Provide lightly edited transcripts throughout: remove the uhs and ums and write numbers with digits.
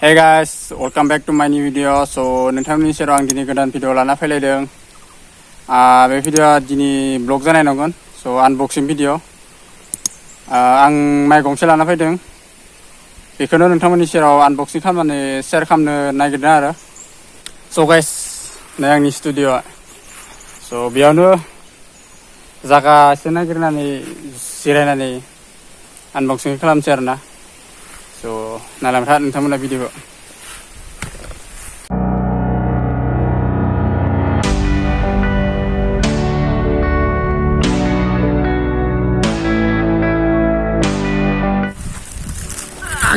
Hey guys, welcome back to my new video. So नोंथांनि सेराव आं दिनै गोदान भिडिअ लाना फैलायदों. बे भिडिअआ दिनै ब्लग जानाय नंगोन. So अनबक्सिं video. आं माइ गंसे लाना फैदों. बेखौनो नोंथांमोननि सेराव अनबक्सिं खालामनानै शेयार खालामनो नागिरदों आरो. So guys, नै आंनि स्टुडिअ. So बेयावनो जागा एसे नागिरनानै जिरायनानै अनबक्सिं खालामसै आरोना. So nalam था नोंथांमोना भिडिअखौ.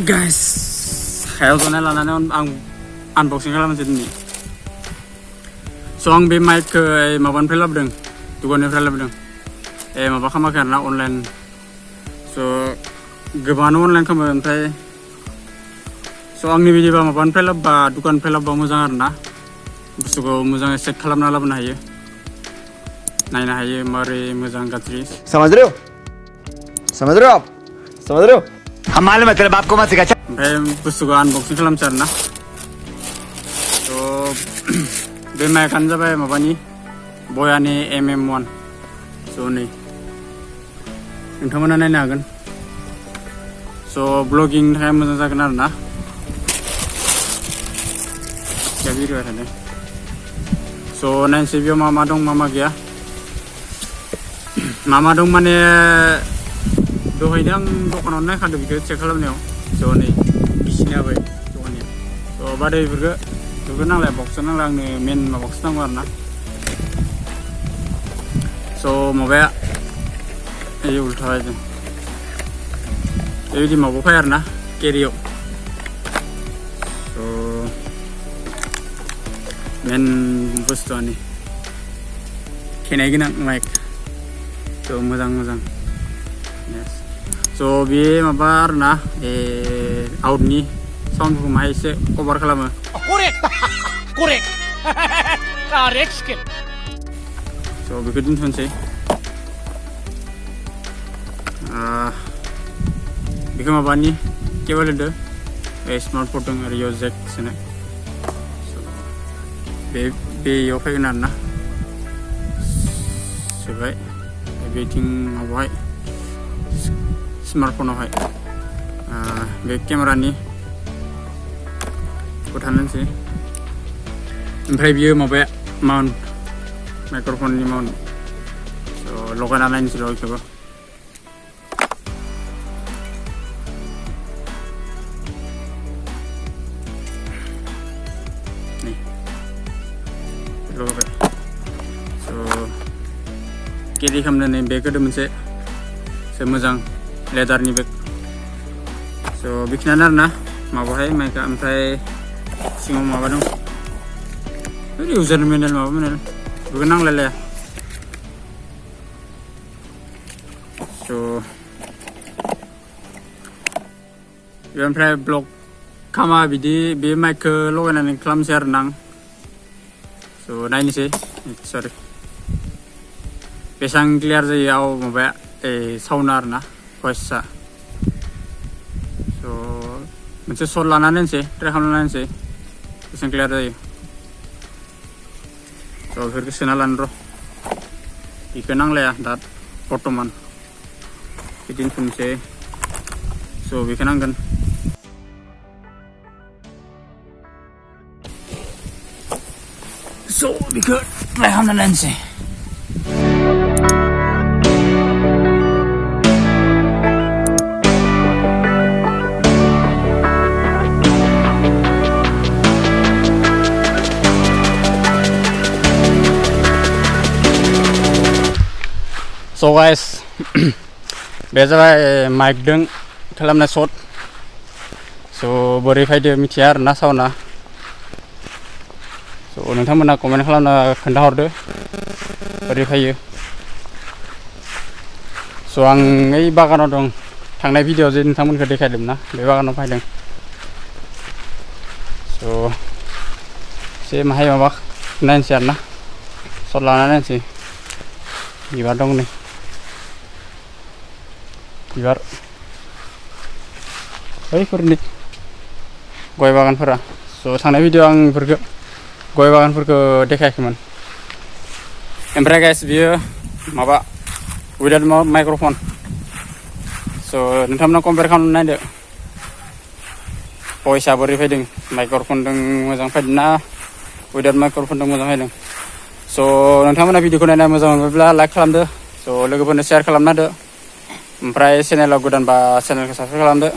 Guys, हायाव जनाय लानानै आं अनबक्सिं खालामनोसै दिनै. So आं बे माइकखौ माबानिफ्राय लाबोदों, दुकाननिफ्राय लाबोदों. माबा खालामाखै आरोना अनलाइन. So गोबाङानो अनलाइन खालामो ओमफ्राय So आंनि बायदिबा माबानिफ्राय लाबोबा दुकाननिफ्राय लाबोबा मोजां आरोना. बुस्थुखौ मोजाङै चेक खालामना लाबोनो हायो. नायनो हायो मारै मोजां गाज्रि. समझ रहे हो? समझ रहे हो आप? समझ रहे हो? हम मालूम है तेरे बाप को मत सिखा. ओमफ्राय बुस्थुखौ अनबक्सिं खालामसै आरोना. So बे माइकआनो जाबाय माबानि Boya mm1. So नै नोंथांमोना नायनो हागोन. So ब्लगिंनि थाखाय मोजां जागोन आरोना. भिडिअ थादों. So नायनोसै बेयाव मा दं मा गैया. मा दं माने दहायनो आं दखानाव नायखादों बेखौ चेक खालामनायाव. So नै बिसिनि जाबाय दखाननिया. So बादै बेफोरखौ नांलाय बक्सआ नांलाय आंनो मेन माबाखौसो नांगौ आरोना. So माबाया उल्था बायदों. बेबायदि माबायाव फैयो आरोना केरियाव. So मेन बुस्थुआनो खेनाय गोनां माइक. So मोजां. Yes. So बे माबा आरोना आउटनि साउन्डफोरखौ माहाय एसे कभार खालामो. Correct skill. So बेखौ दोनथ'नोसै. बेखौ माबानि केबोल होदो. स्मार्टफन दं आरो इयाव जेक सोनाय. बेयाव फैगोन आरोना. सोबाय बेथिं माबाहाय स्मार्टफनावहाय बे केमेरानि थानोसै. ओमफ्राय बियो माबाया माउन्ट माइक्र'फननि माउन्ट. So लगायना नायनोसै र' बेखौबो. So केरि खालामनानै बेग होदों मोनसे मोजां लेदारनि बेग. So बेखिनियानो आरोना माबाहाय माइकआ. ओमफ्राय सिङाव माबा दं इउजार मेनुएल माबा मेनुएल बेखौ नांलायलाया. So ओमफ्राय ब्लग खामा बिदि बे माइकखौ लगायनानै खालामसै आरोना आं. So नायनोसै. सरि बेसेबां क्लियार जायो माबाया साउन्डआ आरोना भइसआ. So मोनसे सर्ट लानानै नायनोसै ट्राइ खालामना नायनोसै बेसेबां क्लियार जायो. So बेफोरखौ सोना लानो र'. बेखौ नांलाया दा बर्थमान बिदिनो थुनोसै. So बेखौ नांगोन. So बेखौ ट्राइ खालामना नायनोसै. So guys बे जाबाय माइकजों खालामनाय शट. So बोरै फैदो मिथिया आरोना साउन्डआ. So नोंथांमोना कमेन्ट खालामना खोन्थाहरदो बोरै फैयो. So आं ओइ बागानाव दं. थांनाय भिडिअआव जे नोंथांमोनखौ देखायदोंमोन ना बे बागानाव फैदों. So एसे माहाय माबा नायनोसै आरोना शट लाना नायनोसै. बिबार दं नै बिबार बैफोरनि गय बागानफोरा स' थांनाय भिडिअ आं बेफोरखौ गय बागानफोरखौ देखायाखैमोन ओमफ्राय गाइस बियो माबा उइदाउट माइक्र'फन स' नोंथांमोना कम्पेयार खालामनानै नायदो भइसआ बोरै फैदों माइक्र'फनजों मोजां फैदों ना उइदाउट माइक्र'फनजों मोजां फैदों स' नोंथांमोना भिडिअखौ नायना मोजां मोनोब्ला लाइक खालामदो स' लोगोफोरनो शेयार खालामना होदो ओमफ्राय चेनेलाव गोदानबा चेनेलखौ साबस्क्राइब खालामदो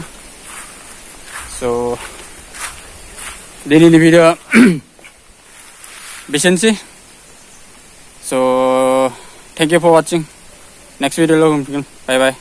स' दिनैनि भिडिअ बेसेनोसै so' thank you for watching next video लोगो मोनफिनगोन बाय बाय